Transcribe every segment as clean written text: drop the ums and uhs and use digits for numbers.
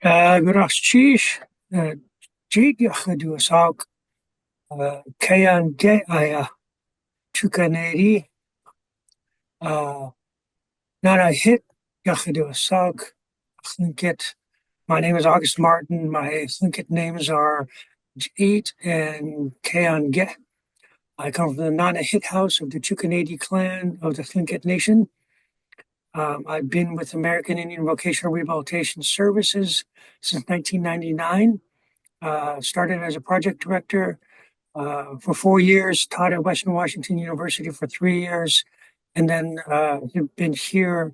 Gracias. Jig Yahaduasak, Kayan Geaya, Chukaneri, Nana Hit Yahaduasak, Thlinkit. My name is August Martin. My Thlinkit names are Eat and Kayan Ge. I come from the Nana Hit House of the Chukaneri clan of the Thlinkit Nation. I've been with American Indian Vocational Rehabilitation Services since 1999. Started as a project director for 4 years, taught at Western Washington University for 3 years, and then have been here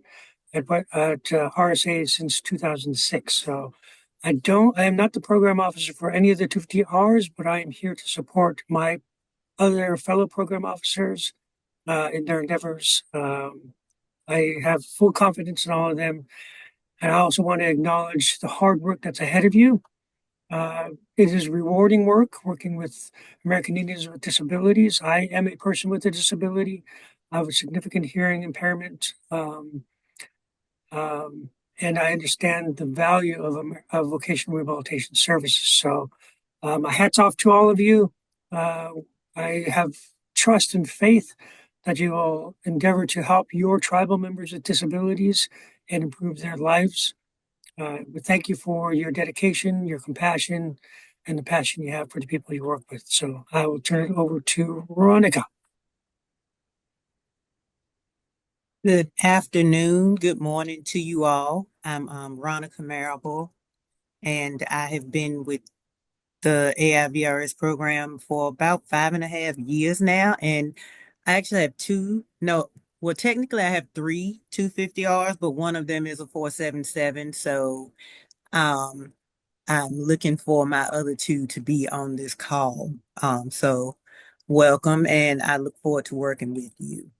at RSA since 2006. So I am not the program officer for any of the 250Rs, but I am here to support my other fellow program officers in their endeavors. I have full confidence in all of them. And I also want to acknowledge the hard work that's ahead of you. It is rewarding work working with American Indians with disabilities. I am a person with a disability. I have a significant hearing impairment, and I understand the value of vocational rehabilitation services. So, my hats off to all of you. Uh, I have trust and faith that you will endeavor to help your tribal members with disabilities and improve their lives. But thank you for your dedication, your compassion, and the passion you have for the people you work with. So I will turn it over to Veronica. Good afternoon, good morning to you all. I'm Ronica Marable, and I have been with the AIVRS program for about 5.5 years now. And I actually have two, no, well, technically I have three 250Rs, but one of them is a 477. So um, I'm looking for my other two to be on this call. So welcome, and I look forward to working with you.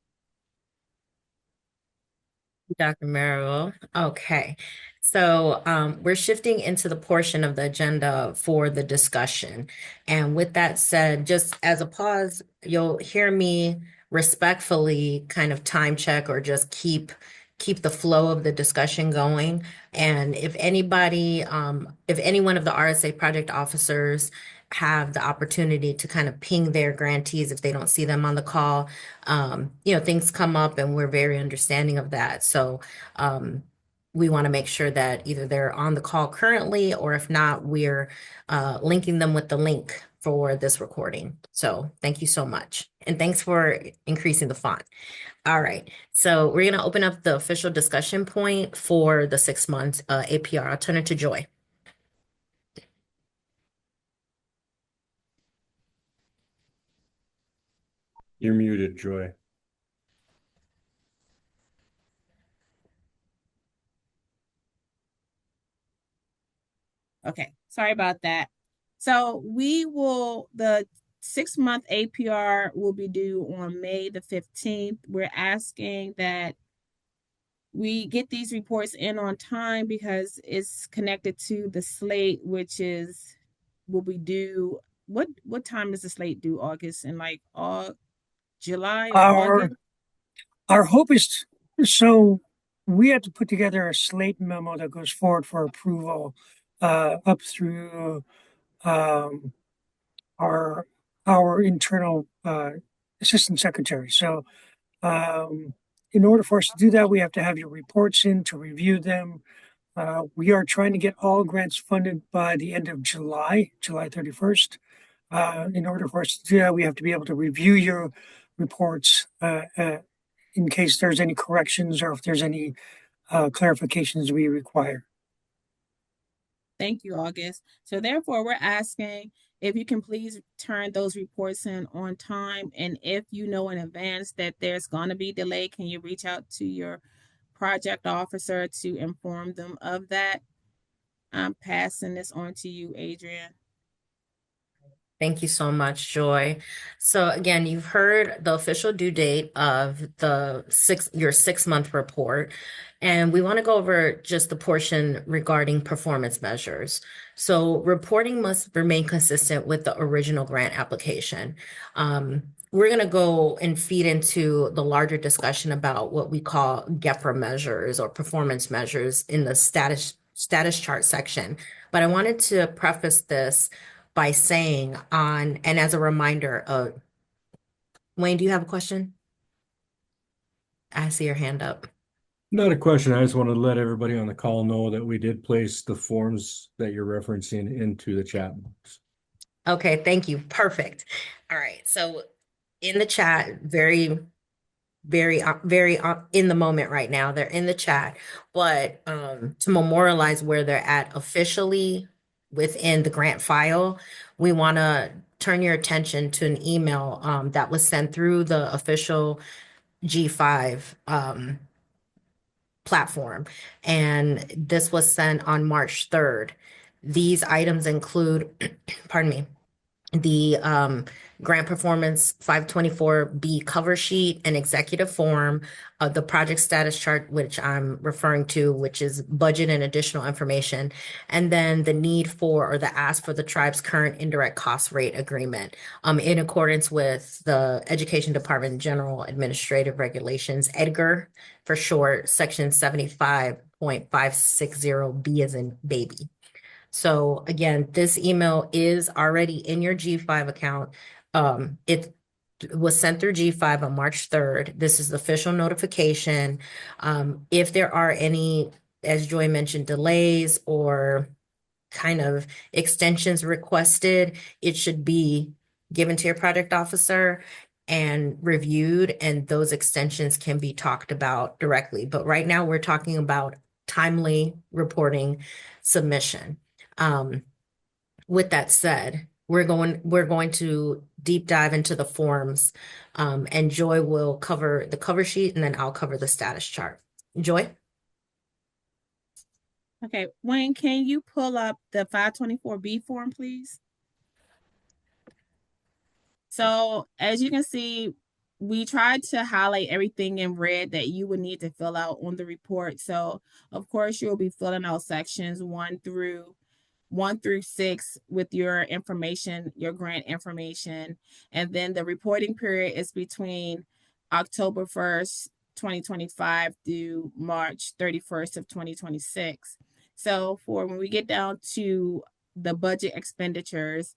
Dr. Merrill. Okay. So we're shifting into the portion of the agenda for the discussion. And with that said, just as a pause, you'll hear me respectfully kind of time check or just keep the flow of the discussion going. And if anybody, if any one of the RSA project officers have the opportunity to kind of ping their grantees if they don't see them on the call, things come up and we're very understanding of that. So we want to make sure that either they're on the call currently, or if not, we're linking them with the link for this recording. So thank you so much. And thanks for increasing the font. All right. So we're going to open up the official discussion point for the 6 month APR. I'll turn it to Joy. You're muted, Joy. Okay, sorry about that. So the 6 month APR will be due on May the 15th. We're asking that we get these reports in on time because it's connected to the slate, which will be due. What time is the slate due? August and like July or Our August? our hope is so we have to put together a slate memo that goes forward for approval up through um, our internal assistant secretary. So in order for us to do that, we have to have your reports in to review them. We are trying to get all grants funded by the end of July 31st. In order for us to do that, we have to be able to review your reports in case there's any corrections or if there's any clarifications we require. Thank you, August. So therefore, we're asking if you can please turn those reports in on time. And if you know in advance that there's going to be delay, can you reach out to your project officer to inform them of that? I'm passing this on to you, Adrian. Thank you so much, Joy. So again, you've heard the official due date of your 6 month report, and we want to go over just the portion regarding performance measures. So reporting must remain consistent with the original grant application. We're going to go and feed into the larger discussion about what we call GEPRA measures or performance measures in the status chart section. But I wanted to preface this by saying and as a reminder, Wayne, do you have a question? I see your hand up. Not a question. I just wanted to let everybody on the call know that we did place the forms that you're referencing into the chat box. Okay, thank you. Perfect. All right. So in the chat, very in the moment right now. They're in the chat, but to memorialize where they're at officially within the grant file, we want to turn your attention to an email that was sent through the official G5 platform, and this was sent on March 3rd. These items include, pardon me, the grant performance 524B cover sheet and executive form, the project status chart, which I'm referring to, which is budget and additional information, and then the need for or the ask for the tribe's current indirect cost rate agreement in accordance with the Education Department General Administrative Regulations, EDGAR for short, section 75.560B as in baby. So again, this email is already in your G5 account. It was sent through G5 on March 3rd. This is the official notification. If there are any, as Joy mentioned, delays or kind of extensions requested, it should be given to your project officer and reviewed, and those extensions can be talked about directly. But right now, we're talking about timely reporting submission. With that said, we're going to deep dive into the forms, and Joy will cover the cover sheet, and then I'll cover the status chart. Joy? Okay, Wayne, can you pull up the 524B form, please? So as you can see, we tried to highlight everything in red that you would need to fill out on the report. So of course, you'll be filling out sections one through 6 with your information, your grant information. And then the reporting period is between October 1st, 2025 through March 31st of 2026. So for when we get down to the budget expenditures,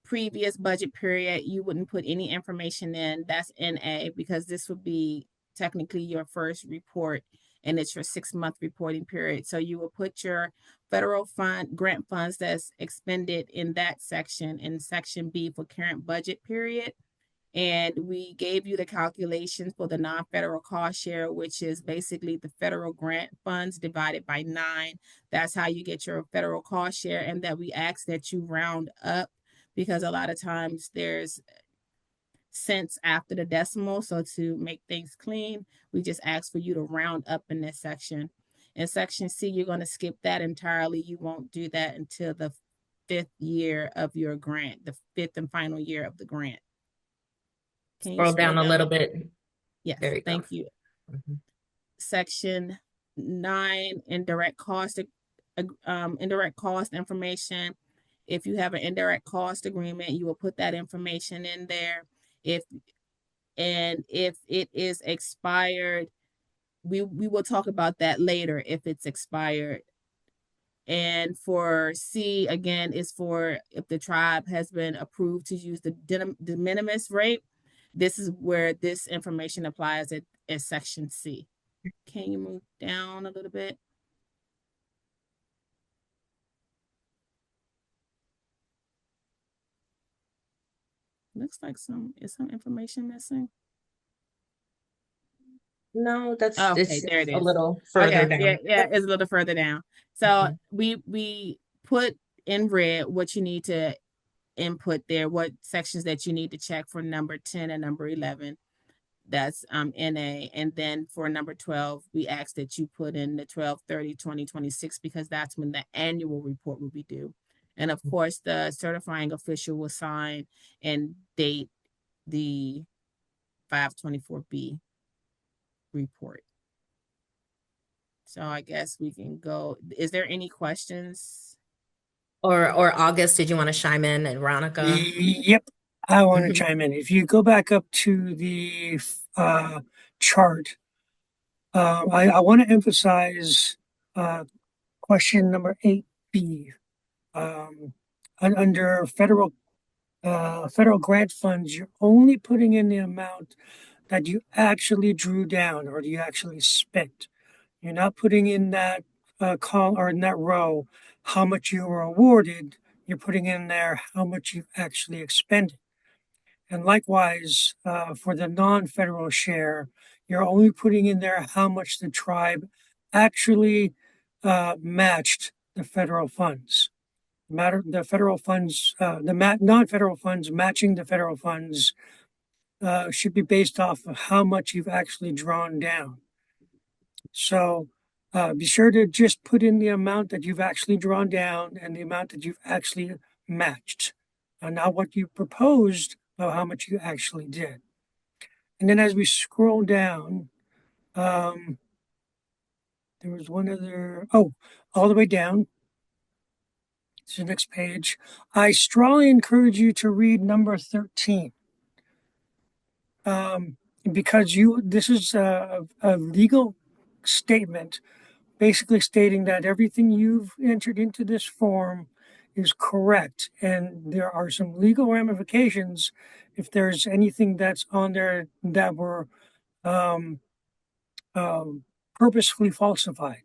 previous budget period, you wouldn't put any information in. That's NA, because this would be technically your first report and it's your 6-month reporting period. So you will put your federal fund grant funds that's expended in that section in section B for current budget period. And we gave you the calculations for the non-federal cost share, which is basically the federal grant funds divided by 9. That's how you get your federal cost share, and that we ask that you round up, because a lot of times there's cents after the decimal. So to make things clean, we just ask for you to round up in this section. In section C, you're going to skip that entirely. You won't do that until the 5th year of your grant, the 5th and final year of the grant. Can you Scroll down a little bit. Yes, There you go. thank you. Section 9, indirect cost information. If you have an indirect cost agreement, you will put that information in there. If it is expired, we will talk about that later if it's expired. And for C, again, is for if the tribe has been approved to use the de minimis rate. This is where this information applies at section C. Can you move down a little bit? Looks like some information missing. No, Okay, it's there it a is. little further down. Yeah, it's a little further down. So we put in red what you need to input there, what sections that you need to check for number 10 and number 11. That's NA. And then for number 12, we ask that you put in the 12/30/2026, because that's when the annual report will be due. And of course, the certifying official will sign and date the 524B report. So I guess we can go. Is there any questions? Or August, did you want to chime in, and Veronica? Yep, I want to chime in. If you go back up to the chart, I want to emphasize question number 8B. Under federal grant funds, you're only putting in the amount that you actually drew down or you actually spent. You're not putting in that column or in that row how much you were awarded. You're putting in there how much you've actually expended. And likewise, for the non-federal share, you're only putting in there how much the tribe actually matched the federal funds. The federal funds, non-federal funds matching the federal funds should be based off of how much you've actually drawn down. So be sure to just put in the amount that you've actually drawn down and the amount that you've actually matched, and not what you proposed, but how much you actually did. And then as we scroll down, there was one other, all the way down to the next page. I strongly encourage you to read number 13. Because this is a legal statement basically stating that everything you've entered into this form is correct. And there are some legal ramifications if there's anything that's on there that were purposefully falsified.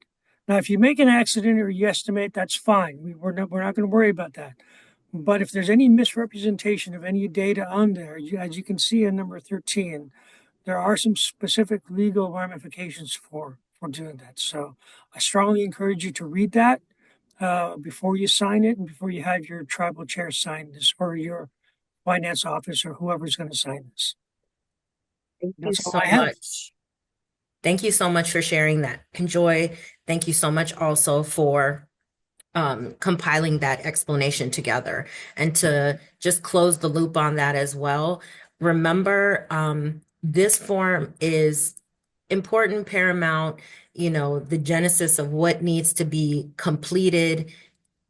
Now, if you make an accident or you estimate, that's fine. We're not going to worry about that. But if there's any misrepresentation of any data on there, as you can see in number 13, there are some specific legal ramifications for doing that. So I strongly encourage you to read that before you sign it and before you have your tribal chair sign this or your finance officer, whoever's going to sign this. Thank you That's all so I have. much. Thank you so much for sharing that. And Joy, thank you so much also for compiling that explanation together. And to just close the loop on that as well, remember, this form is important, paramount, the genesis of what needs to be completed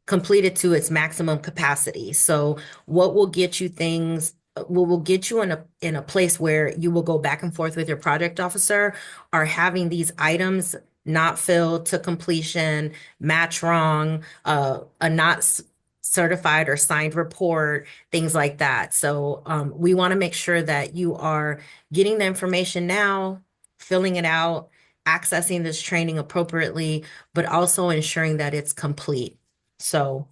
to its maximum capacity. So what will get you things, what will get you in a place where you will go back and forth with your project officer are having these items not filled to completion, match wrong, a not certified or signed report, things like that. So we want to make sure that you are getting the information now, filling it out, accessing this training appropriately, but also ensuring that it's complete. So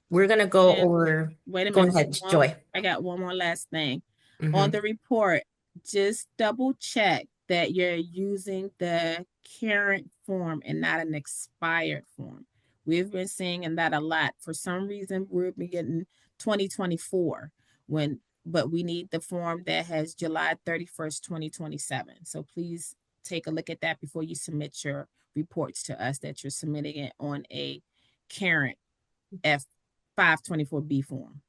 we're going to go And over, wait a go minute. ahead, Joy. I got one more last thing. On Mhm. the report, just double check that you're using the current form and not an expired form. We've been seeing that a lot. For some reason, we've been getting 2024 but we need the form that has July 31st, 2027. So please take a look at that before you submit your reports to us that you're submitting it on a current F524B form.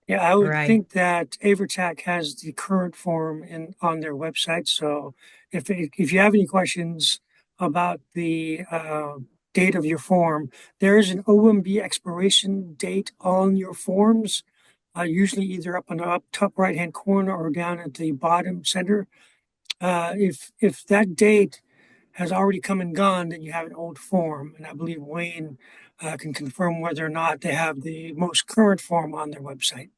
Yeah, I would Right. think that Avertac has the current form on their website. So if you have any questions about the date of your form, there is an OMB expiration date on your forms, usually either up on the top right hand corner or down at the bottom center. If that date has already come and gone, then you have an old form, and I believe Wayne can confirm whether or not they have the most current form on their website.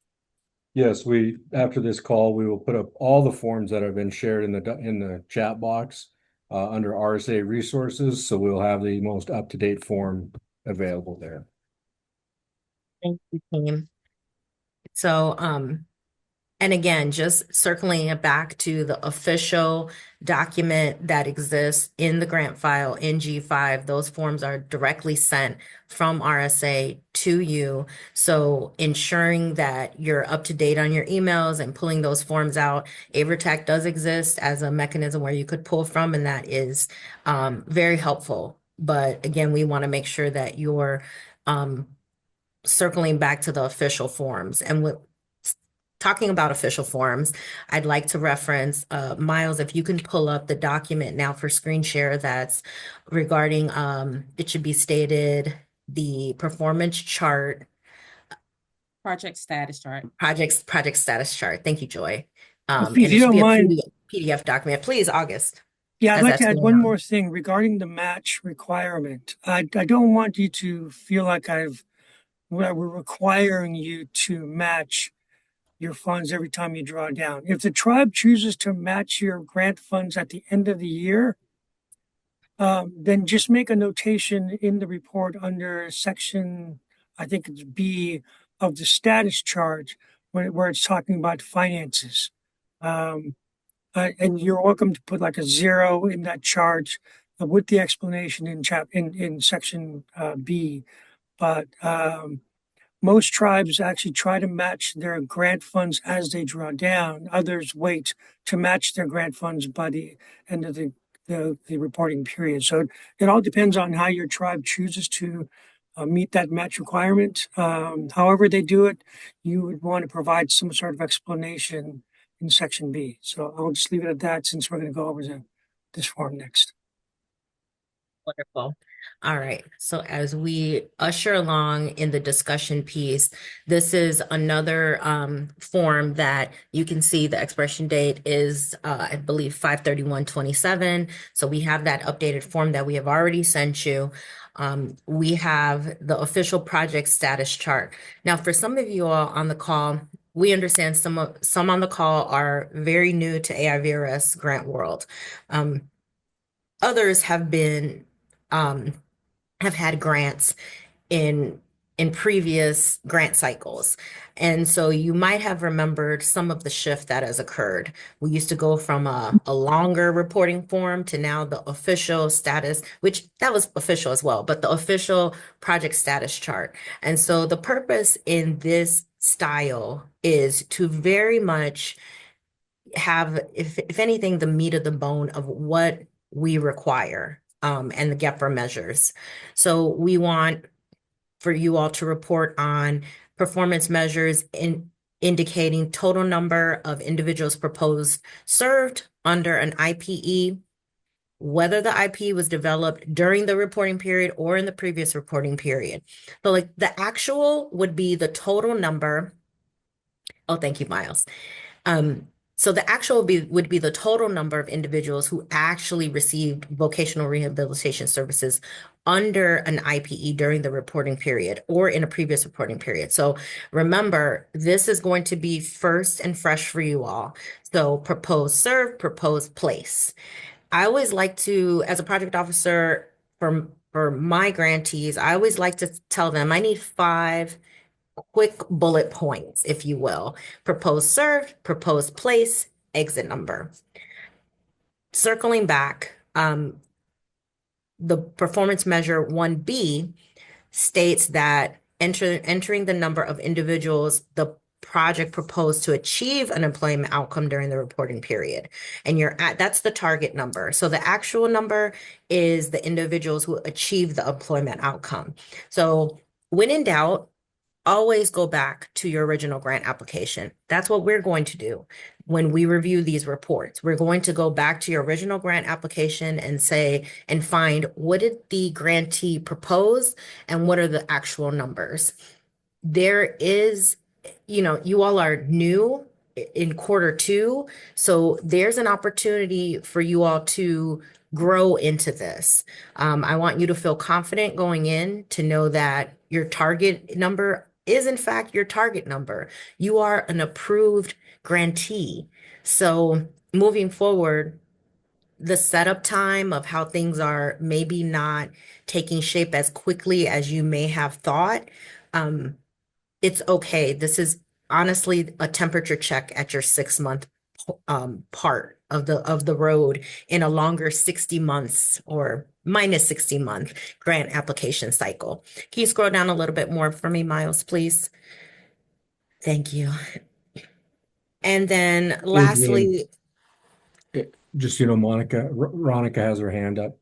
Yes, after this call, we will put up all the forms that have been shared in the chat box under RSA resources. So we'll have the most up-to-date form available there. Thank you, team. So, and again, just circling it back to the official document that exists in the grant file in G5, those forms are directly sent from RSA to you. So ensuring that you're up to date on your emails and pulling those forms out. Avertac does exist as a mechanism where you could pull from, and that is very helpful. But again, we want to make sure that you're circling back to the official forms. And with talking about official forms, I'd like to reference, Miles, if you can pull up the document now for screen share that's regarding, it should be stated, the performance chart, Project status chart. project status chart. Thank you, Joy. If And you it should don't be a mind, PDF document. Please, August. Yeah, I'd as like to that's add going one on? more thing regarding the match requirement. I don't want you to feel like we're requiring you to match your funds every time you draw down. If the tribe chooses to match your grant funds at the end of the year, then just make a notation in the report under section, I think it's B of the status chart, where it's talking about finances. Um, and you're welcome to put like a zero in that chart with the explanation in section B. But most tribes actually try to match their grant funds as they draw down. Others wait to match their grant funds by the end of the reporting period. So it all depends on how your tribe chooses to meet that match requirement. However they do it, you would want to provide some sort of explanation in section B. So I'll just leave it at that since we're going to go over this form next. Wonderful. All right. So as we usher along in the discussion piece, this is another form that you can see the expiration date is, I believe, 5/31/27. So we have that updated form that we have already sent you. We have the official project status chart. Now, for some of you all on the call, we understand some on the call are very new to AIVRS grant world. Others um, have had grants in previous grant cycles. And so you might have remembered some of the shift that has occurred. We used to go from a longer reporting form to now the official status, which that was official as well, but the official project status chart. And so the purpose in this style is to very much have, if anything, the meat of the bone of what we require and the GEPR measures. So we want for you all to report on performance measures indicating total number of individuals proposed served under an IPE, whether the IPE was developed during the reporting period or in the previous reporting period. So like the actual would be the total number. Oh, thank you, Miles. Um, so the actual would be the total number of individuals who actually received vocational rehabilitation services under an IPE during the reporting period or in a previous reporting period. So remember, this is going to be first and fresh for you all. So propose serve, propose place. I always like to, as a project officer for my grantees, I always like to tell them I need 5 quick bullet points, if you will. Proposed served, proposed place, exit number. Circling back, the performance measure 1B states that entering the number of individuals the project proposed to achieve an employment outcome during the reporting period. And that's the target number. So the actual number is the individuals who achieve the employment outcome. So when in doubt, always go back to your original grant application. That's what we're going to do when we review these reports. We're going to go back to your original grant application and say, and find what did the grantee propose and what are the actual numbers. There is, you all are new in Q2, so there's an opportunity for you all to grow into this. I want you to feel confident going in to know that your target number is in fact your target number. You are an approved grantee. So moving forward, the setup time of how things are maybe not taking shape as quickly as you may have thought, it's okay. This is honestly a temperature check at your 6-month part of the road in a longer 60 months or minus 60-month grant application cycle. Can you scroll down a little bit more for me, Miles, please? Thank you. And then lastly, Just, Monica, Ronica has her hand up.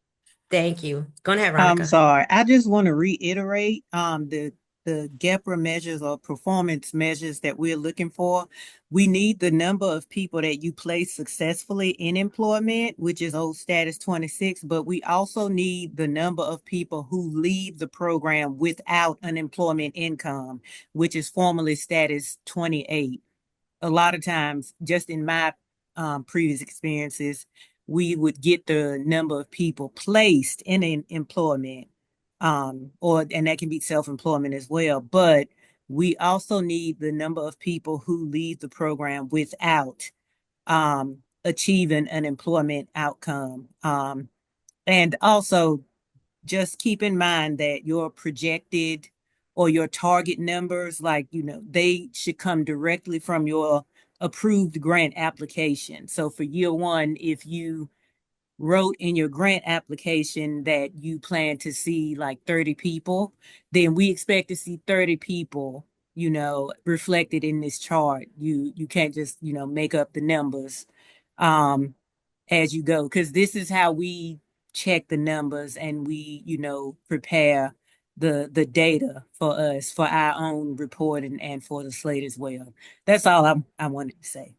thank you. Go ahead, I'm Ronica. sorry. I just want to reiterate the GEPR measures or performance measures that we're looking for. We need the number of people that you place successfully in employment, which is old status 26, but we also need the number of people who leave the program without unemployment income, which is formerly status 28. A lot of times, just in my previous experiences, we would get the number of people placed in an employment, and that can be self-employment as well. But we also need the number of people who leave the program without achieving an employment outcome. And also just keep in mind that your projected or your target numbers, like, they should come directly from your approved grant application. So for year one, if you wrote in your grant application that you plan to see like 30 people, then we expect to see 30 people, reflected in this chart. You can't just, make up the numbers um as you go, because this is how we check the numbers and we, prepare the data for us for our own reporting and for the slate as well. That's all I wanted to say.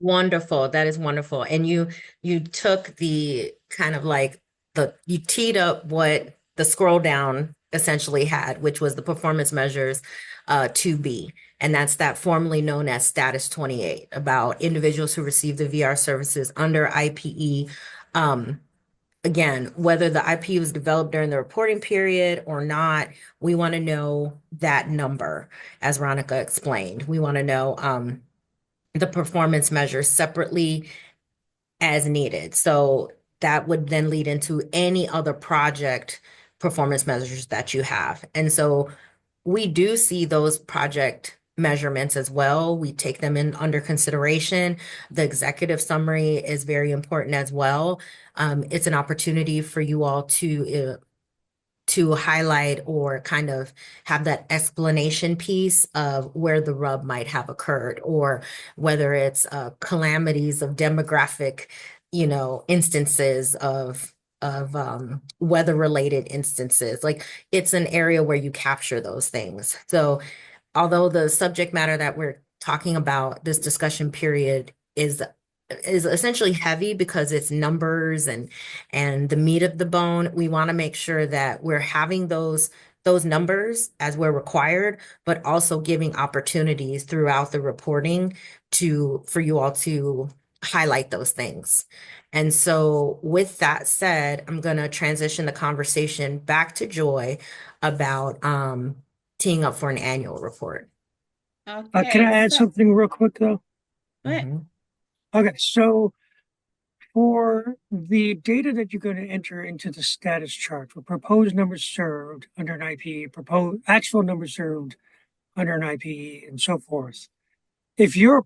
Wonderful. That is wonderful. And you took the kind of like you teed up what the scroll down essentially had, which was the performance measures 2B. And that's that formerly known as status 28, about individuals who receive the VR services under IPE. Again, whether the IP was developed during the reporting period or not, we want to know that number, as Ronica explained. We want to know the performance measures separately as needed. So that would then lead into any other project performance measures that you have. And so we do see those project measurements as well. We take them in under consideration. The executive summary is very important as well. It's an opportunity for you all to highlight or kind of have that explanation piece of where the rub might have occurred, or whether it's calamities of demographic, instances of weather related instances. Like, it's an area where you capture those things. So although the subject matter that we're talking about this discussion period is essentially heavy because it's numbers and the meat of the bone, we want to make sure that we're having those numbers as we're required, but also giving opportunities throughout the reporting for you all to highlight those things. And so with that said, I'm going to transition the conversation back to Joy about teeing up for an annual report. Can Okay, I add so something real quick though? go ahead. Mhm. Okay, so for the data that you're going to enter into the status chart for proposed numbers served under an IPE, proposed actual numbers served under an IPE, and so forth. If your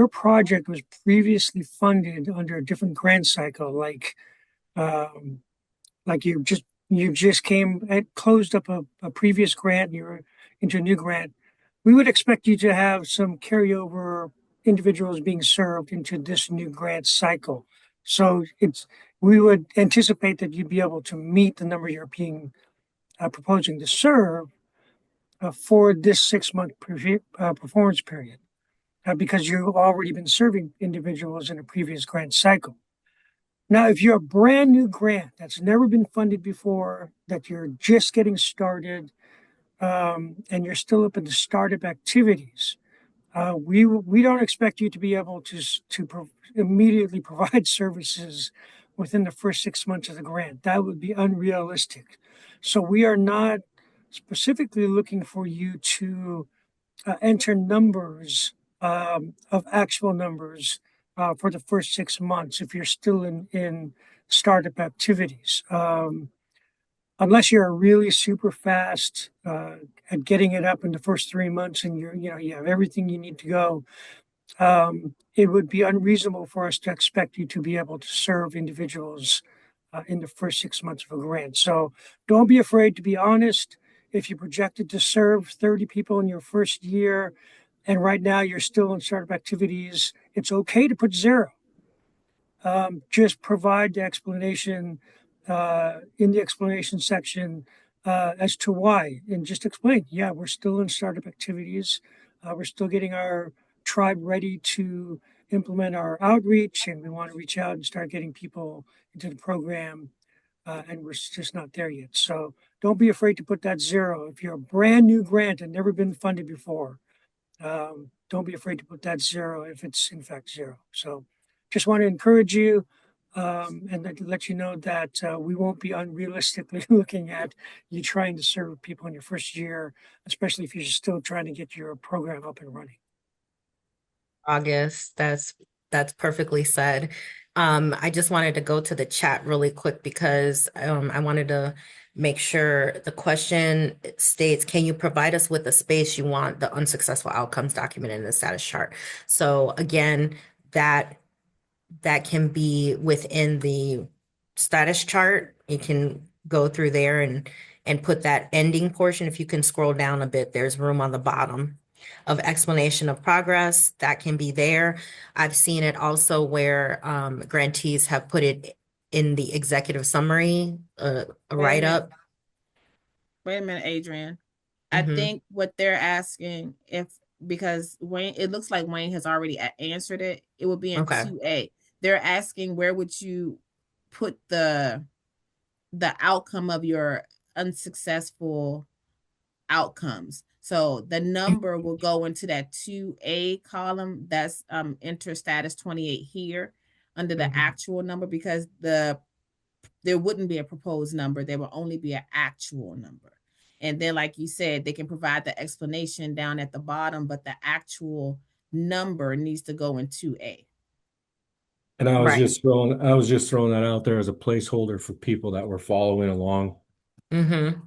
project was previously funded under a different grant cycle, um, like you just came and closed up a previous grant and you're into a new grant, we would expect you to have some carryover individuals being served into this new grant cycle. So we would anticipate that you'd be able to meet the number you're being proposing to serve for this 6 month performance period, because you've already been serving individuals in a previous grant cycle. Now, if you're a brand new grant that's never been funded before, that you're just getting started, and you're still up in the startup activities, we don't expect you to be able to immediately provide services within the first 6 months of the grant. That would be unrealistic. So we are not specifically looking for you to enter numbers of actual numbers for the first 6 months if you're still in startup activities. Unless you're really super fast at getting it up in the first 3 months and you have everything you need to go, it would be unreasonable for us to expect you to be able to serve individuals in the first 6 months of a grant. So don't be afraid to be honest. If you projected to serve 30 people in your first year, and right now you're still in startup activities, it's okay to put zero. Just provide the explanation in the explanation section as to why, and just explain, yeah, we're still in startup activities. We're still getting our tribe ready to implement our outreach, and we want to reach out and start getting people into the program, and we're just not there yet. So don't be afraid to put that zero. If you're a brand new grant and never been funded before, don't be afraid to put that zero if it's in fact zero. So just want to encourage you. and then to let you know that we won't be unrealistically looking at you trying to serve people in your first year, especially if you're still trying to get your program up and running. August. That's perfectly said. I just wanted to go to the chat really quick because I wanted to make sure the question states, can you provide us with the space you want the unsuccessful outcomes documented in the status chart? So again, that that can be within the status chart. You can go through there and put that ending portion. If you can scroll down a bit, there's room on the bottom of explanation of progress that can be there. I've seen it also where grantees have put it in the executive summary, a Wait a minute. write-up. Wait a minute, Adrian. I Mhm. think what they're asking if because Wayne, it looks like Wayne has already answered it. It would be in Okay. 2A. They're asking where would you put the outcome of your unsuccessful outcomes. So the number will go into that 2A column. That's enter status 28 here under the Mhm. actual number because there wouldn't be a proposed number. There will only be an actual number. And then, like you said, they can provide the explanation down at the bottom, but the actual number needs to go in 2A. And Right. I was just throwing that out there as a placeholder for people that were following along. Mm-hmm.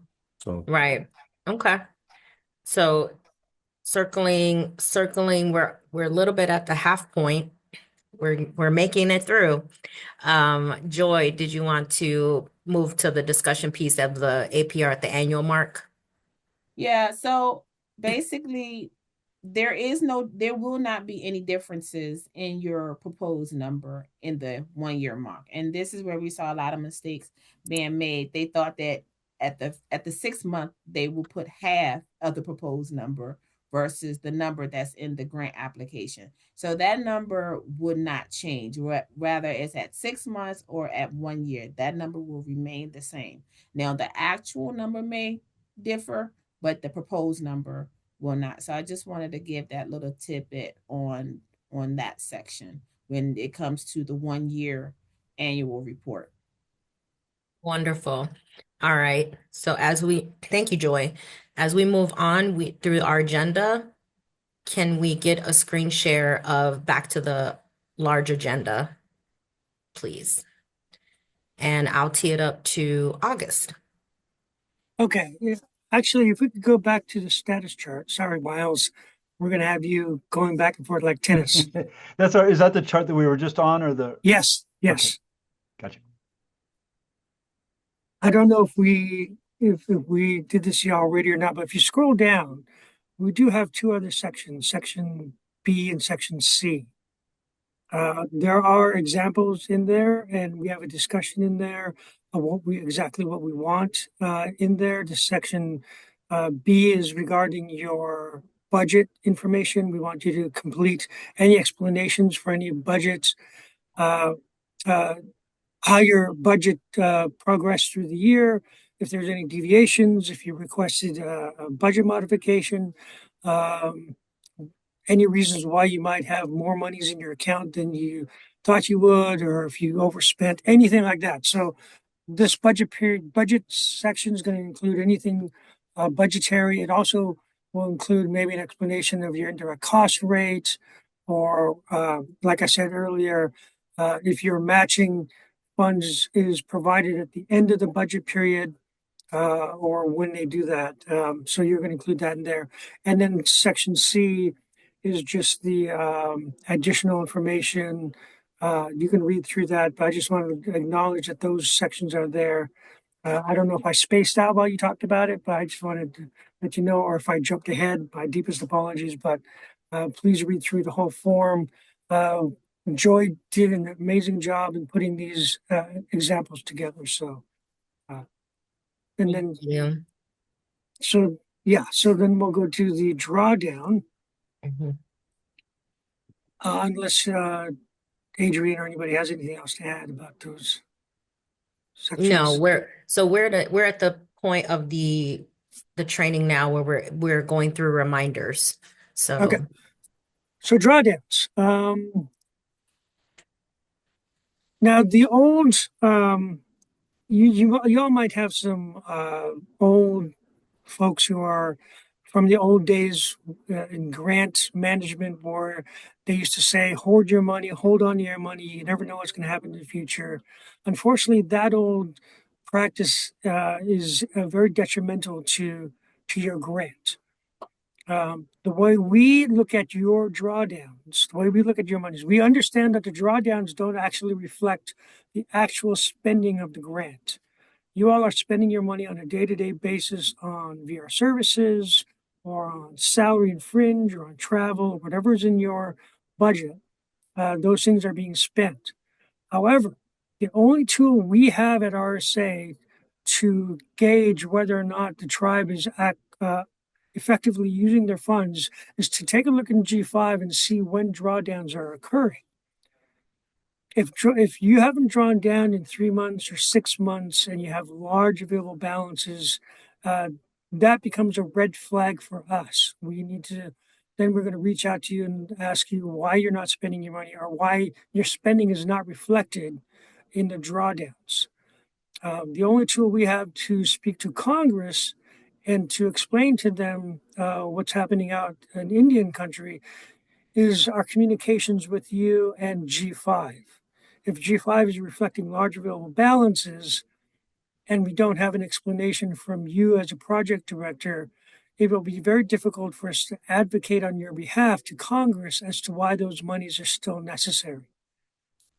So Right. Okay. So circling, we're a little bit at the half point. We're making it through. Joy, did you want to move to the discussion piece of the APR at the annual mark? Yeah, so basically there will not be any differences in your proposed number in the 1 year mark. And this is where we saw a lot of mistakes being made. They thought that at the 6 month they will put half of the proposed number versus the number that's in the grant application. So that number would not change. Rather it's at 6 months or at 1 year. That number will remain the same. Now the actual number may differ, but the proposed number will not. So I just wanted to give that little tidbit on that section when it comes to the 1 year annual report. Wonderful. All right. So thank you, Joy. As we move on, through our agenda, can we get a screen share of back to the large agenda, please? And I'll tee it up to August. Okay. Yeah. Actually, if we could go back to the status chart. Sorry, Miles. We're going to have you going back and forth like tennis. That's our, is that the chart that we were just on or the? Yes, Okay, yes. gotcha. I don't know if we did this already or not, but if you scroll down, we do have two other sections, section B and section C. There are examples in there, and we have a discussion in there of exactly what we want in there. The section B is regarding your budget information. We want you to complete any explanations for any budgets, uh, uh, how your budget progressed through the year, if there's any deviations, if you requested a budget modification. Um, any reasons why you might have more monies in your account than you thought you would, or if you overspent, anything like that. So this budget section is going to include anything budgetary. It also will include maybe an explanation of your indirect cost rates, or like I said earlier, if your matching funds is provided at the end of the budget period, or when they do that. So you're going to include that in there. And then section C is just the additional information. You can read through that, but I just wanted to acknowledge that those sections are there. I don't know if I spaced out while you talked about it, but I just wanted to let you know, or if I jumped ahead, my deepest apologies, but please read through the whole form. Joy did an amazing job in putting these examples together. So, and then Thank you. so yeah, so then we'll go to the drawdown, Mhm. unless Adrian or anybody has anything else to add about those No, sections. we're at the point of the training now where we're going through reminders. Okay, So so drawdowns. Now the old, you all might have some old folks who are from the old days in grant management where they used to say, hold your money, hold on to your money. You never know what's going to happen in the future. Unfortunately, that old practice is very detrimental to your grant. The way we look at your drawdowns, the way we look at your monies, we understand that the drawdowns don't actually reflect the actual spending of the grant. You all are spending your money on a day-to-day basis on VR services or on salary and fringe or on travel, or whatever is in your budget. Those things are being spent. However, the only tool we have at RSA to gauge whether or not the tribe is effectively using their funds is to take a look in G5 and see when drawdowns are occurring. If you haven't drawn down in 3 months or 6 months and you have large available balances, that becomes a red flag for us. Then we're going to reach out to you and ask you why you're not spending your money or why your spending is not reflected in the drawdowns. The only tool we have to speak to Congress and to explain to them what's happening out in Indian country is our communications with you and G5. If G5 is reflecting large available balances and we don't have an explanation from you as a project director, it will be very difficult for us to advocate on your behalf to Congress as to why those monies are still necessary.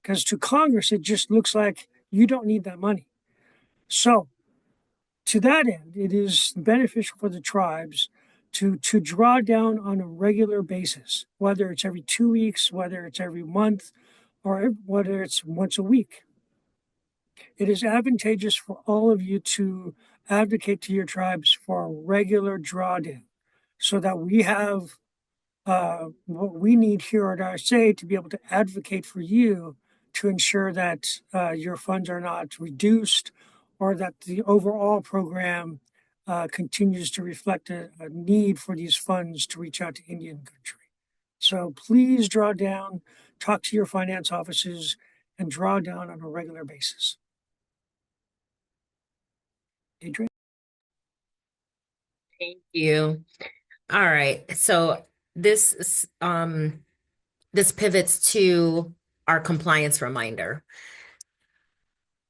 Because to Congress, it just looks like you don't need that money. So, to that end, it is beneficial for the tribes to draw down on a regular basis, whether it's every 2 weeks, whether it's every month, or whether it's once a week. It is advantageous for all of you to advocate to your tribes for a regular drawdown so that we have what we need here at RSA to be able to advocate for you to ensure that your funds are not reduced or that the overall program continues to reflect a need for these funds to reach out to Indian country. So please draw down, talk to your finance offices, and draw down on a regular basis. Adrian? Thank you. All right. So this pivots to our compliance reminder.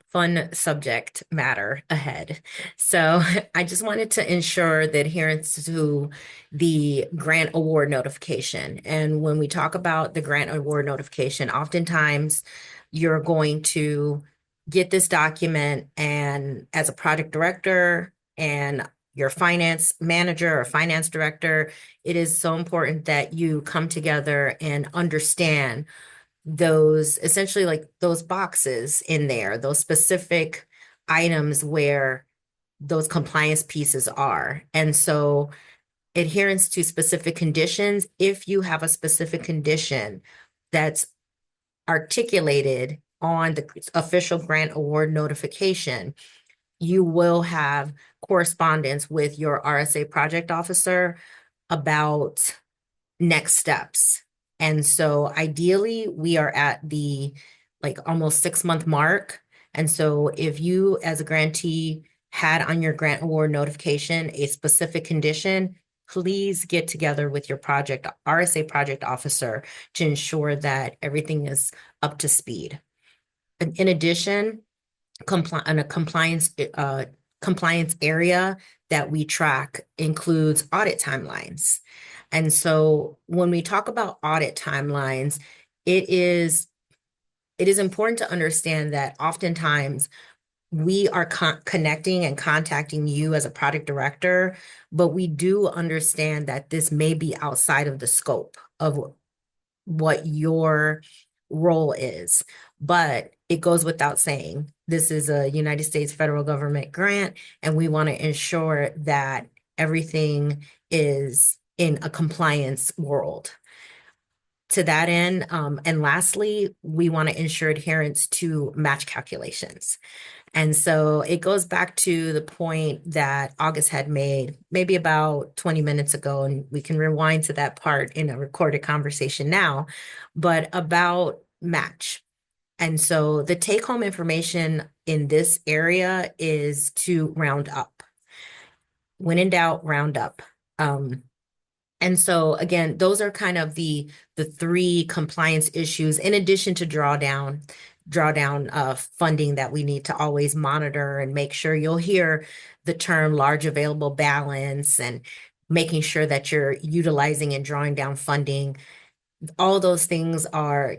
Fun subject matter ahead. So I just wanted to ensure the adherence to the grant award notification. And when we talk about the grant award notification, oftentimes you're going to get this document, and as a project director and your finance manager or finance director, it is so important that you come together and understand those, essentially like those boxes in there, those specific items where those compliance pieces are. And so adherence to specific conditions, if you have a specific condition that's articulated on the official grant award notification, you will have correspondence with your RSA project officer about next steps. And so ideally, we are at the like almost 6 month mark. And so if you as a grantee had on your grant award notification a specific condition, please get together with your project RSA project officer to ensure that everything is up to speed. In addition, compliance area that we track includes audit timelines. And so when we talk about audit timelines, it is important to understand that oftentimes we are connecting and contacting you as a project director, but we do understand that this may be outside of the scope of what your role is. But it goes without saying, this is a United States federal government grant, and we want to ensure that everything is in a compliance world. To that end, and lastly, we want to ensure adherence to match calculations. And so it goes back to the point that August had made maybe about 20 minutes ago, and we can rewind to that part in a recorded conversation now, but about match. And so the take home information in this area is to round up. When in doubt, round up. And so again, those are kind of the three compliance issues in addition to drawdown funding that we need to always monitor and make sure. You'll hear the term large available balance and making sure that you're utilizing and drawing down funding. All those things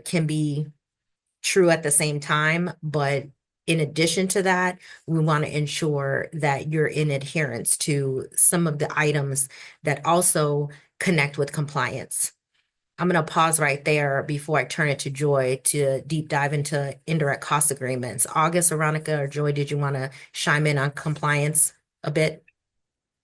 can be true at the same time, but in addition to that, we want to ensure that you're in adherence to some of the items that also connect with compliance. I'm going to pause right there before I turn it to Joy to deep dive into indirect cost agreements. August, Veronica, or Joy, did you want to chime in on compliance a bit?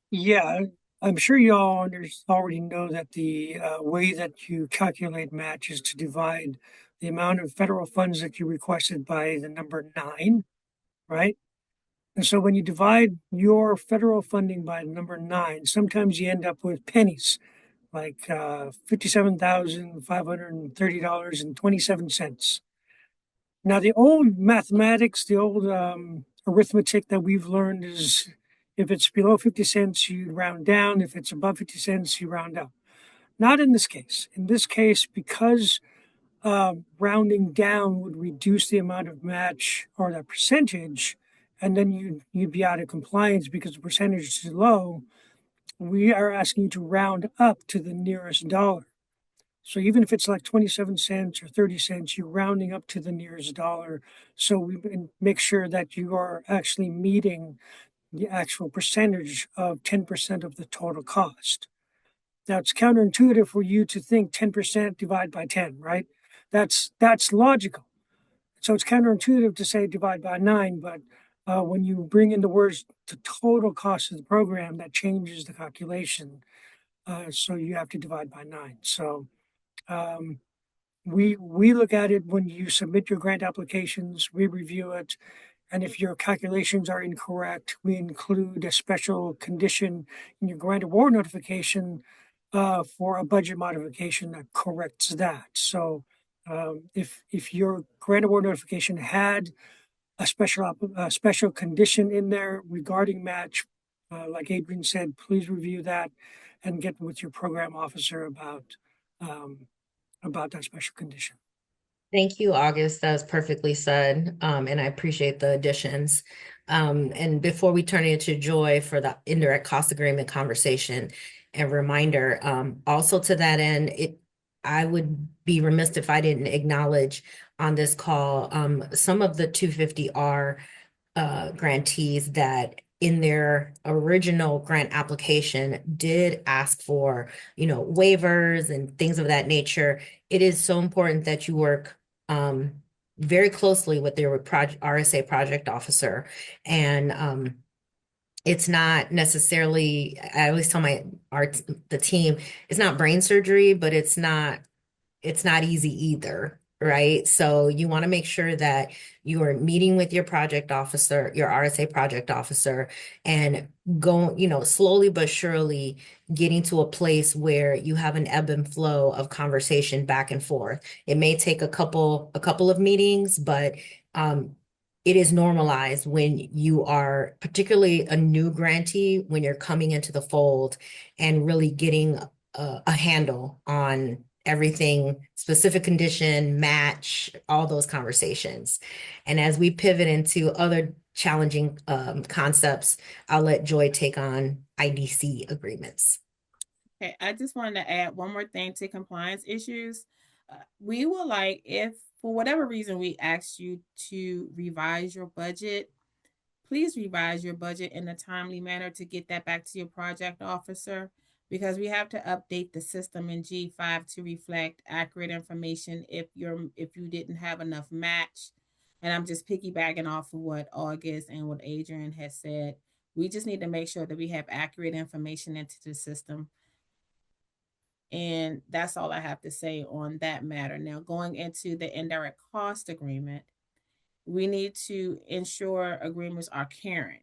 Yeah, I'm sure you all already know that the way that you calculate match is to divide the amount of federal funds that you requested by the number nine, right? And so when you divide your federal funding by number nine, sometimes you end up with pennies, like $57,530.27. Now, the old mathematics, the old arithmetic that we've learned is if it's below 50 cents, you round down. If it's above 50 cents, you round up. Not in this case. In this case, because rounding down would reduce the amount of match or the percentage, and then you'd be out of compliance because the percentage is too low. We are asking you to round up to the nearest dollar. So even if it's like 27 cents or 30 cents, you're rounding up to the nearest dollar. So we make sure that you are actually meeting the actual percentage of 10% of the total cost. Now it's counterintuitive for you to think 10% divide by 10, right? That's logical. So it's counterintuitive to say divide by nine, but when you bring in the words the total cost of the program, that changes the calculation. So you have to divide by nine. So um, we look at it when you submit your grant applications, we review it, and if your calculations are incorrect, we include a special condition in your grant award notification for a budget modification that corrects that. So if your grant award notification had a special condition in there regarding match, like Adrian said, please review that and get with your program officer um, about that special condition. Thank you, August. That was perfectly said. And I appreciate the additions. And before we turn it to Joy for the indirect cost agreement conversation and reminder, also to that end, I would be remiss if I didn't acknowledge on this call some of the 250R grantees that in their original grant application did ask for, waivers and things of that nature. It is so important that you work very closely with their RSA project officer. And it's not necessarily, I always tell the team, it's not brain surgery, but it's not easy either, right? So you want to make sure that you are meeting with your project officer, your RSA project officer, and going, slowly but surely getting to a place where you have an ebb and flow of conversation back and forth. It may take a couple of meetings, but it is normalized when you are particularly a new grantee, when you're coming into the fold and really getting a handle on everything, specific condition, match, all those conversations. And as we pivot into other challenging concepts, I'll let Joy take on IDC agreements. Okay, I just wanted to add one more thing to compliance issues. We would like, if for whatever reason we asked you to revise your budget, please revise your budget in a timely manner to get that back to your project officer, because we have to update the system in G5 to reflect accurate information if you didn't have enough match. And I'm just piggybacking off of what August and what Adrian has said. We just need to make sure that we have accurate information into the system. And that's all I have to say on that matter. Now, going into the indirect cost agreement, we need to ensure agreements are current.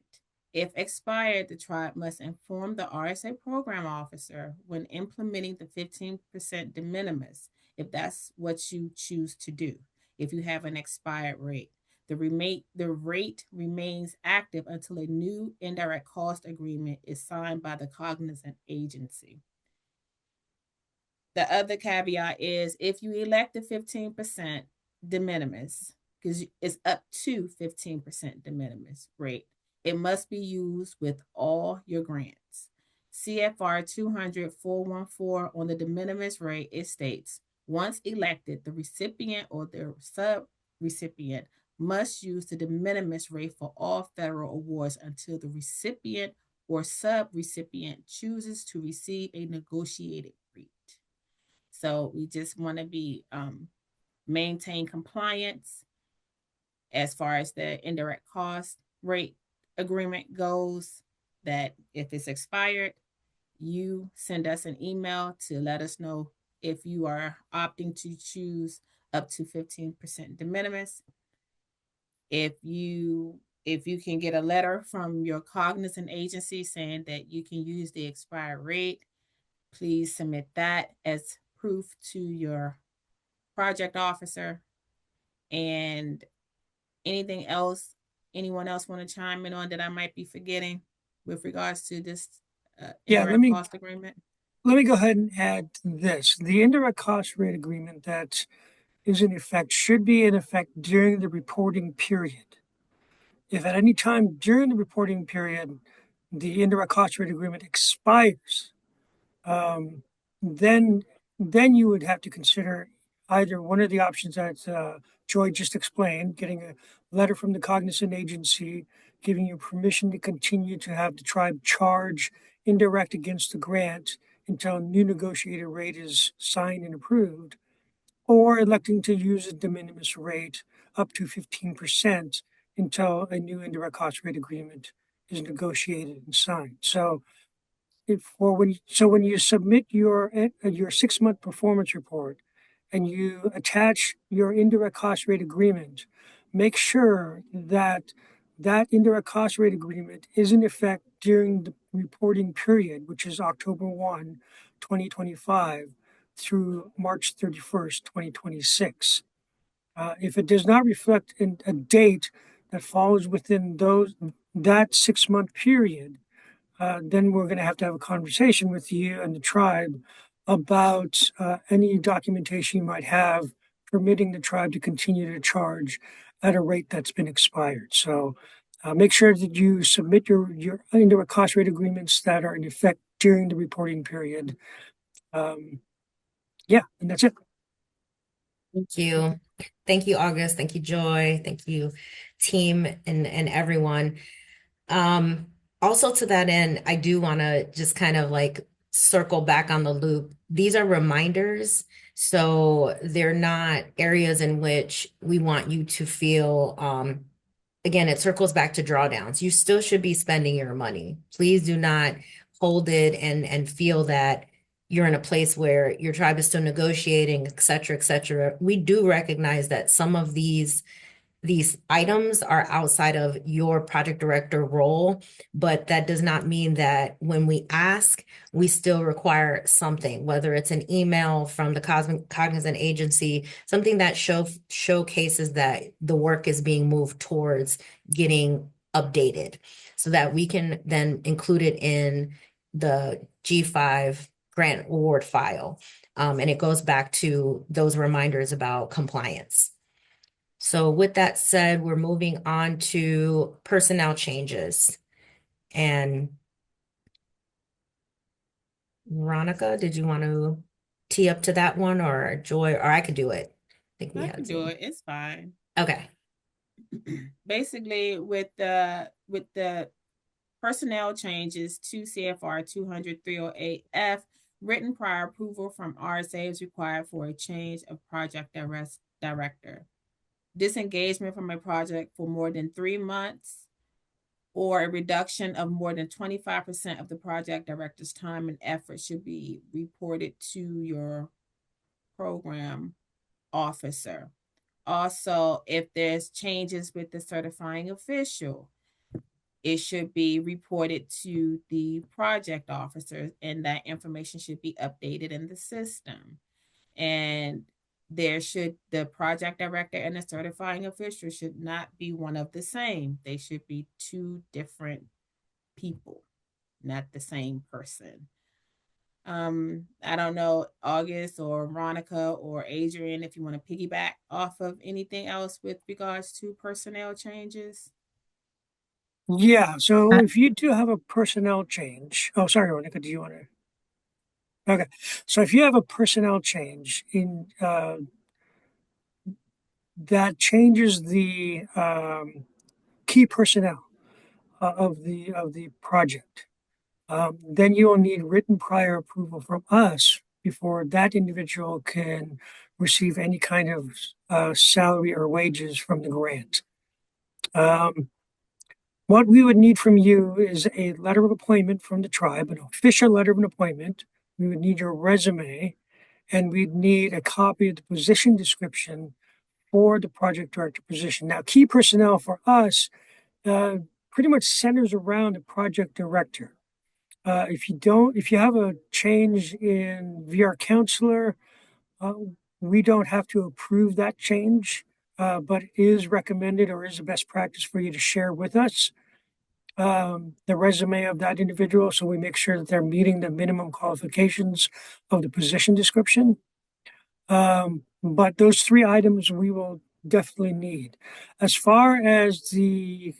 If expired, the tribe must inform the RSA program officer when implementing the 15% de minimis, if that's what you choose to do. if you have an expired rate. The rate remains active until a new indirect cost agreement is signed by the cognizant agency. The other caveat is if you elect the 15% de minimis, because it's up to 15% de minimis rate, it must be used with all your grants. CFR 200-414 on the de minimis rate, it states, once elected, the recipient or their sub-recipient must use the de minimis rate for all federal awards until the recipient or sub-recipient chooses to receive a negotiated rate. So we just want to be maintain compliance as far as the indirect cost rate agreement goes, that if it's expired, you send us an email to let us know if you are opting to choose up to 15% de minimis. If you can get a letter from your cognizant agency saying that you can use the expired rate, please submit that as proof to your project officer. And anything else, anyone else want to chime in on that I might be forgetting with regards to this Yeah, indirect cost agreement? let me go ahead and add this. The indirect cost rate agreement that is in effect should be in effect during the reporting period. If at any time during the reporting period the indirect cost rate agreement expires, um, then you would have to consider either one of the options that Joy just explained, getting a letter from the cognizant agency giving you permission to continue to have the tribe charge indirect against the grant until a new negotiated rate is signed and approved, or electing to use a de minimis rate up to 15% until a new indirect cost rate agreement is negotiated and signed. So when you submit your 6-month performance report and you attach your indirect cost rate agreement, make sure that that indirect cost rate agreement is in effect during the reporting period, which is October 1, 2025 through March 31st, 2026. If it does not reflect a date that falls within that 6-month period, then we're going to have a conversation with you and the tribe about any documentation you might have permitting the tribe to continue to charge at a rate that's been expired. So make sure that you submit your indirect cost rate agreements that are in effect during the reporting period. Yeah, and that's it. Thank you. Thank you, August. Thank you, Joy. Thank you, team and everyone. Also to that end, I do want to just kind of like circle back on the loop. These are reminders, so they're not areas in which we want you to feel, again, it circles back to drawdowns. You still should be spending your money. Please do not hold it and feel that you're in a place where your tribe is still negotiating, et cetera, et cetera. We do recognize that some of these items are outside of your project director role, but that does not mean that when we ask, we still require something, whether it's an email from the cognizant agency, something that showcases that the work is being moved towards getting updated so that we can then include it in the G5 grant award file. And it goes back to those reminders about compliance. So with that said, we're moving on to personnel changes. And Veronica, did you want to tee up to that one, or Joy, or I could do it? I think we I had can do it. It's fine. Okay. Basically, with the personnel changes to CFR 200-308F, written prior approval from RSA is required for a change of project director. Disengagement from a project for more than 3 months, or a reduction of more than 25% of the project director's time and effort should be reported to your program officer. Also, if there's changes with the certifying official, it should be reported to the project officer, and that information should be updated in the system. And the project director and the certifying official should not be one of the same. They should be two different people, not the same person. I don't know, August or Veronica or Adrian, if you want to piggyback off of anything else with regards to personnel changes. Yeah, so I- if you do have a personnel change, oh, sorry, Monica, do you want to? Okay, so if you have a personnel change in that changes the key personnel of the project, then you will need written prior approval from us before that individual can receive any kind of salary or wages from the grant. Um, What we would need from you is a letter of appointment from the tribe, an official letter of an appointment. We would need your resume, and we'd need a copy of the position description for the project director position. Now, key personnel for us uh, pretty much centers around the project director. If you have a change in VR counselor, uh, we don't have to approve that change, but it is recommended or is a best practice for you to share with us the resume of that individual, so we make sure that they're meeting the minimum qualifications of the position description. But those three items we will definitely need. As far as the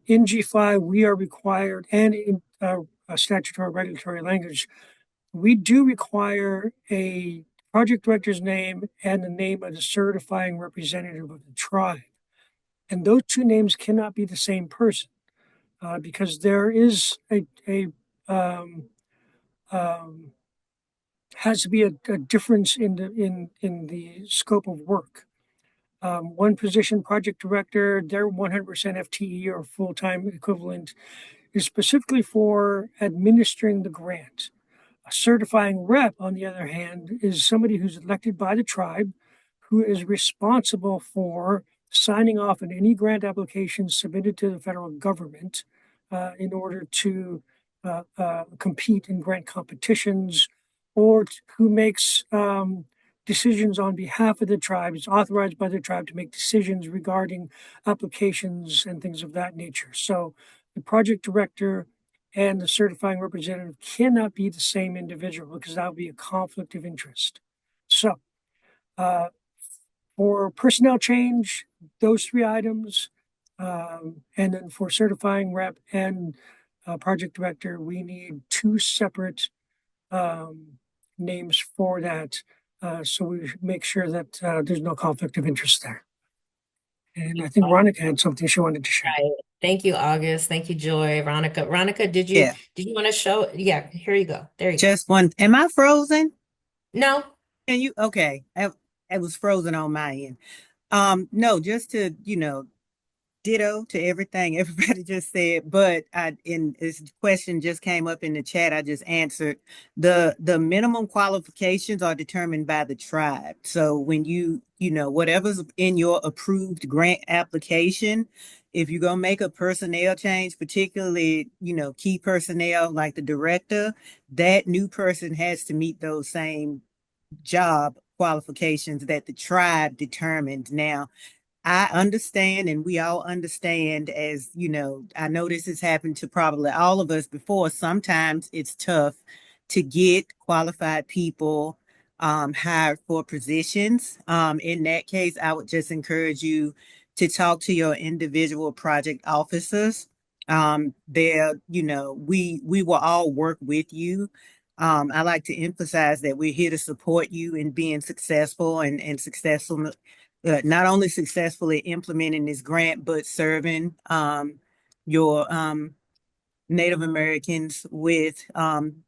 NG5, we are required, and in a statutory regulatory language, we do require a project director's name and the name of the certifying representative of the tribe. And those two names cannot be the same person because there is a um, has to be a difference in the scope of work. One position, project director, they're 100% FTE or full-time equivalent, is specifically for administering the grant. A certifying rep, on the other hand, is somebody who's elected by the tribe who is responsible for signing off on any grant applications submitted to the federal government in order to compete in grant competitions, or who makes decisions on behalf of the tribe, is authorized by the tribe to make decisions regarding applications and things of that nature. So the project director and the certifying representative cannot be the same individual because that would be a conflict of interest. So, uh, for personnel change, those three items, and then for certifying rep and project director, we need two separate names for that. So we make sure that there's no conflict of interest there. And I think Veronica had something she wanted to share. Right. Thank you, August. Thank you, Joy. Veronica, Yeah, did you want to show? Yeah, here you go. There you go. just one. Am I frozen? No. Can you? Okay, I was frozen on my end. No, just to, ditto to everything everybody just said, but this question just came up in the chat. I just answered. The minimum qualifications are determined by the tribe. So when whatever's in your approved grant application, if you're gonna make a personnel change, particularly, key personnel like the director, that new person has to meet those same job qualifications that the tribe determined. Now, I understand, and we all understand, as I know this has happened to probably all of us before. Sometimes it's tough to get qualified people hired for positions. In that case, I would just encourage you to talk to your individual project officers. We will all work with you. I like to emphasize that we're here to support you in being successful and successful, not only successfully implementing this grant, but serving your Native Americans with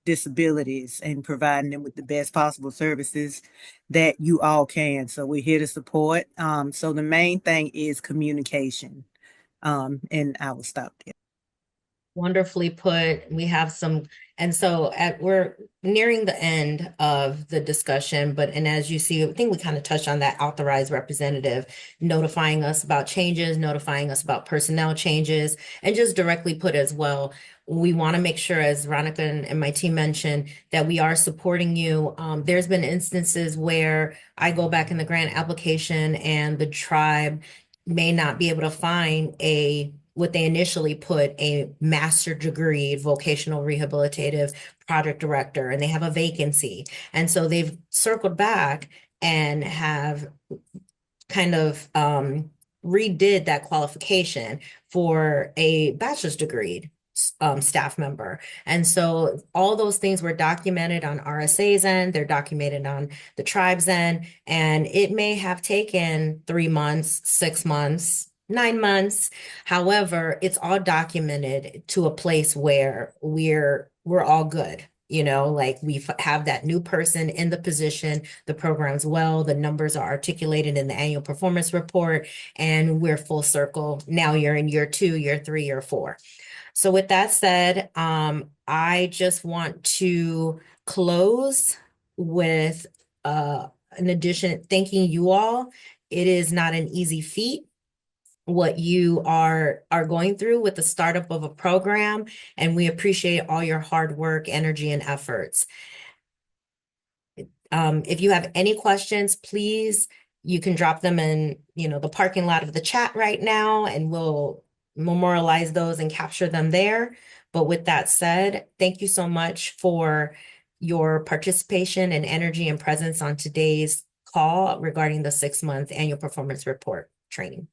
disabilities and providing them with the best possible services that you all can. So we're here to support. So the main thing is communication. And I will stop there. Wonderfully put. We have some, and so we're nearing the end of the discussion, and as you see, I think we kind of touched on that authorized representative notifying us about changes, notifying us about personnel changes, and just directly put as well, we want to make sure, as Ronica and my team mentioned, that we are supporting you. There's been instances where I go back in the grant application and the tribe may not be able to find what they initially put, a master degree vocational rehabilitative project director, and they have a vacancy. And so they've circled back and have kind of redid that qualification for a bachelor's degree staff member. And so all those things were documented on RSA's end, they're documented on the tribe's end, and it may have taken 3 months, 6 months, 9 months. However, it's all documented to a place where we're all good. You know, like we have that new person in the position, the program's well, the numbers are articulated in the annual performance report, and we're full circle. Now you're in year 2, year 3, year 4. So with that said, I just want to close with an addition, thanking you all. It is not an easy feat what you are going through with the startup of a program, and we appreciate all your hard work, energy, and efforts. If you have any questions, please, you can drop them in, the parking lot of the chat right now, and we'll memorialize those and capture them there. But with that said, thank you so much for your participation and energy and presence on today's call regarding the 6-month annual performance report training.